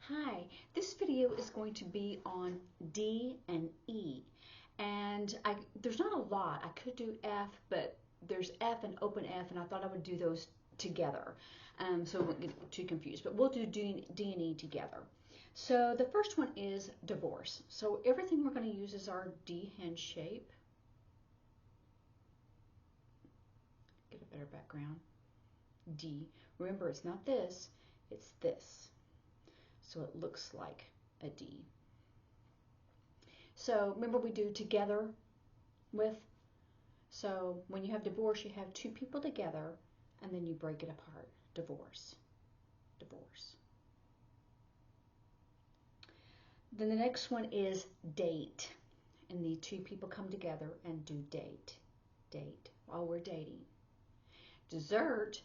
Hi, this video is going to be on D and E. And there's not a lot. I could do F, but there's F and open F, and I thought I would do those together so we won't get too confused. But we'll do D and E together. So the first one is divorce. So everything we're going to use is our D hand shape. Get a better background. D. Remember, it's not this, it's this. So it looks like a D. So remember we do together with. So when you have divorce, you have two people together and then you break it apart. Divorce, divorce. Then the next one is date. And the two people come together and do date, date, while we're dating. Dessert.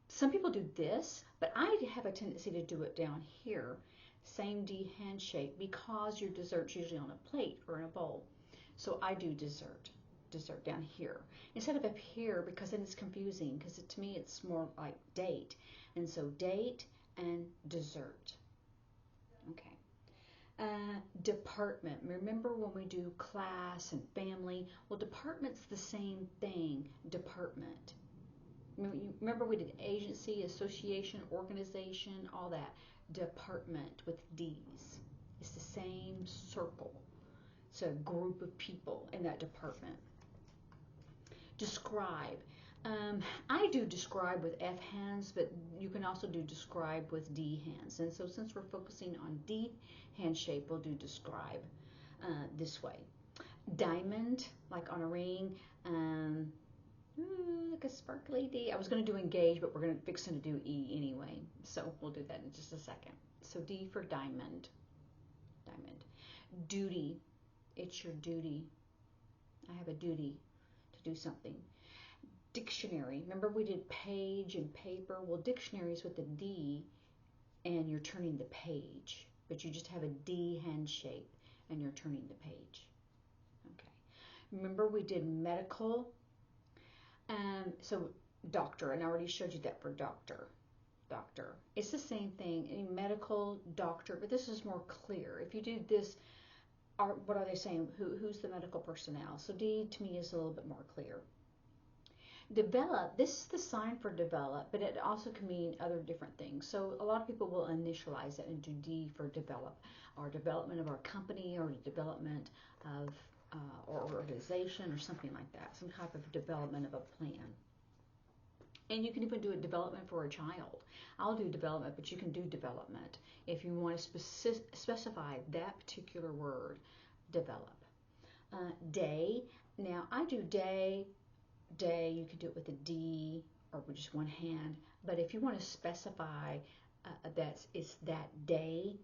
Some people do this, but I have a tendency to do it down here, same D hand shape, because your dessert's usually on a plate or in a bowl. So I do dessert down here instead of up here, because then it's confusing, because to me it's more like date. And so date and dessert. Okay. Department. Remember when we do class and family? Well, department's the same thing, department. Remember we did agency, association, organization, all that. Department with D's. It's the same circle. It's a group of people in that department. Describe. I do describe with F hands, but you can also do describe with D hands. And so since we're focusing on D hand shape, we'll do describe this way. Diamond, like on a ring. Like a sparkly D. I was going to do engage, but we're going to fix to do E anyway. So we'll do that in just a second. So D for diamond. Diamond. Duty. It's your duty. I have a duty to do something. Dictionary. Remember we did page and paper? Well, dictionary is with the D and you're turning the page. But you just have a D hand shape and you're turning the page. Okay. Remember we did medical. So doctor, and I already showed you that for doctor. Doctor. It's the same thing, in medical, doctor, but this is more clear. If you do this, what are they saying? Who's the medical personnel? So D to me is a little bit more clear. Develop, this is the sign for develop, but it also can mean other different things. So a lot of people will initialize it and do D for develop, or development of our company, or development of or organization, or something like that, some type of development of a plan. And you can even do a development for a child. I'll do development, but you can do development if you want to specify that particular word, develop. Day, now I do day, you can do it with a D or with just one hand, but if you want to specify that it's that day,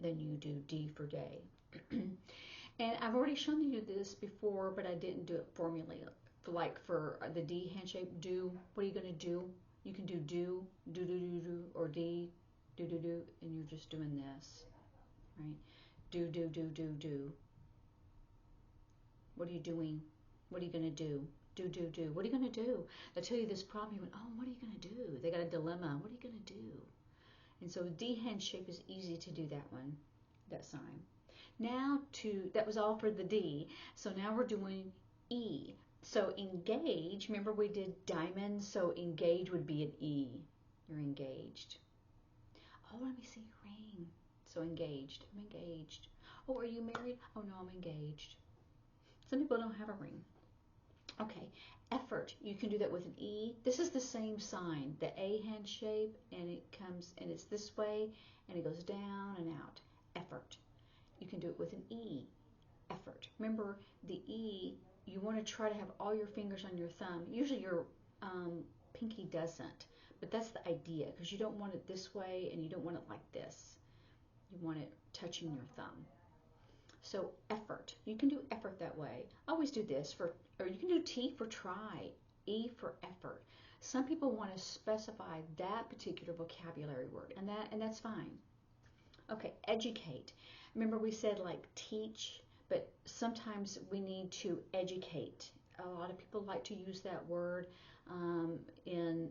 then you do D for day. And I've already shown you this before, but I didn't do it formally. Like for the D hand shape, do, what are you going to do? You can do, or D, do, and you're just doing this, right? Do. What are you doing? What are you going to do? Do. What are you going to do? I tell you this problem, you went, oh, what are you going to do? They got a dilemma. What are you going to do? And so D hand shape is easy to do that one, that sign. Now that was all for the D. So now we're doing E. So engage, remember we did diamond, so engage would be an E. You're engaged. Oh, let me see your ring. So engaged, I'm engaged. Oh, are you married? Oh no, I'm engaged. Some people don't have a ring. Okay, effort, you can do that with an E. This is the same sign, the A hand shape, and it comes, and it's this way, and it goes down and out. Effort. You can do it with an E, effort. Remember, the E, you want to try to have all your fingers on your thumb. Usually your pinky doesn't, but that's the idea, because you don't want it this way and you don't want it like this. You want it touching your thumb. So effort, you can do effort that way. Always do this for, or you can do T for try, E for effort. Some people want to specify that particular vocabulary word, and that's fine. Okay, educate. Remember we said like teach, but sometimes we need to educate. A lot of people like to use that word in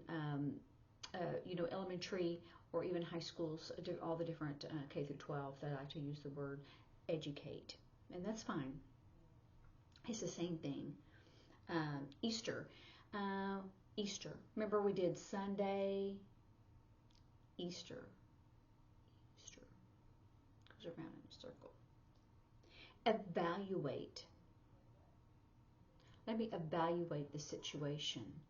elementary or even high schools, all the different K through 12, they like to use the word educate, and that's fine. It's the same thing. Easter. Uh, Easter. Remember we did Sunday, Easter. Easter. Goes around in a circle. Evaluate. Let me evaluate the situation.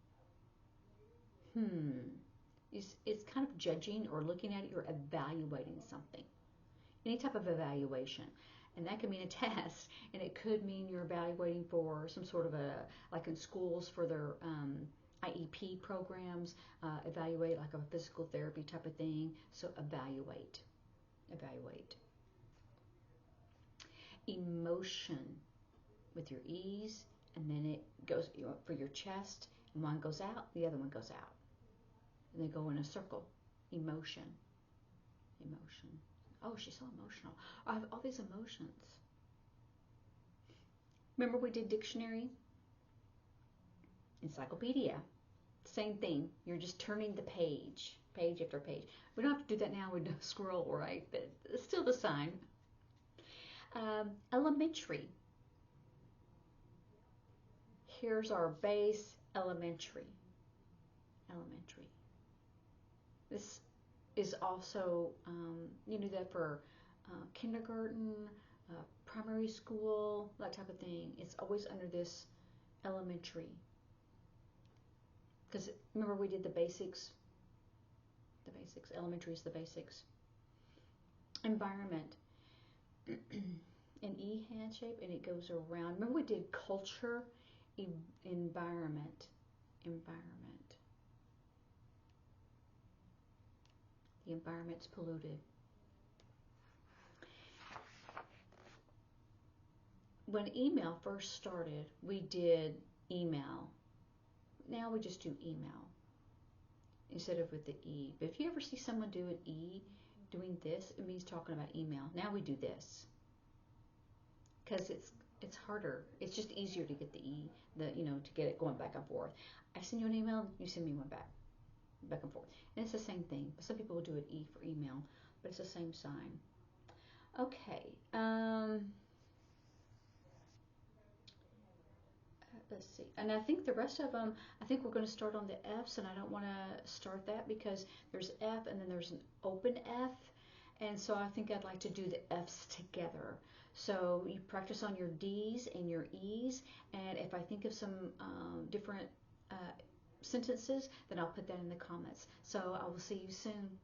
It's kind of judging or looking at it. You're evaluating something. Any type of evaluation. And that could mean a test, and it could mean you're evaluating for some sort of like in schools for their IEP programs, evaluate like a physical therapy type of thing. So evaluate. Emotion with your E's, and then it goes for your chest, and one goes out, the other one goes out. And they go in a circle. Emotion. Oh, she's so emotional. I have all these emotions. Remember we did dictionary? Encyclopedia. Same thing. You're just turning the page after page. We don't have to do that now. We don't scroll, right? But it's still the sign. Elementary. Here's our base, elementary. This is also, you do that for kindergarten, primary school, that type of thing. It's always under this elementary. Because remember we did the basics. Elementary is the basics. Environment. An E hand shape, and it goes around. Remember we did culture, environment. The environment's polluted. When email first started, we did email. Now we just do email instead of with the E. But if you ever see someone do an E doing this, it means talking about email. Now we do this because it's harder. It's just easier to get the E, to get it going back and forth. I send you an email, you send me one back and forth. And it's the same thing. Some people will do an E for email, but it's the same sign. Okay. Let's see. And I think the rest of them, I think we're going to start on the F's, and I don't want to start that because there's F and then there's an open F. And so I think I'd like to do the F's together. So you practice on your D's and your E's, and if I think of some different sentences, then I'll put that in the comments. So I will see you soon.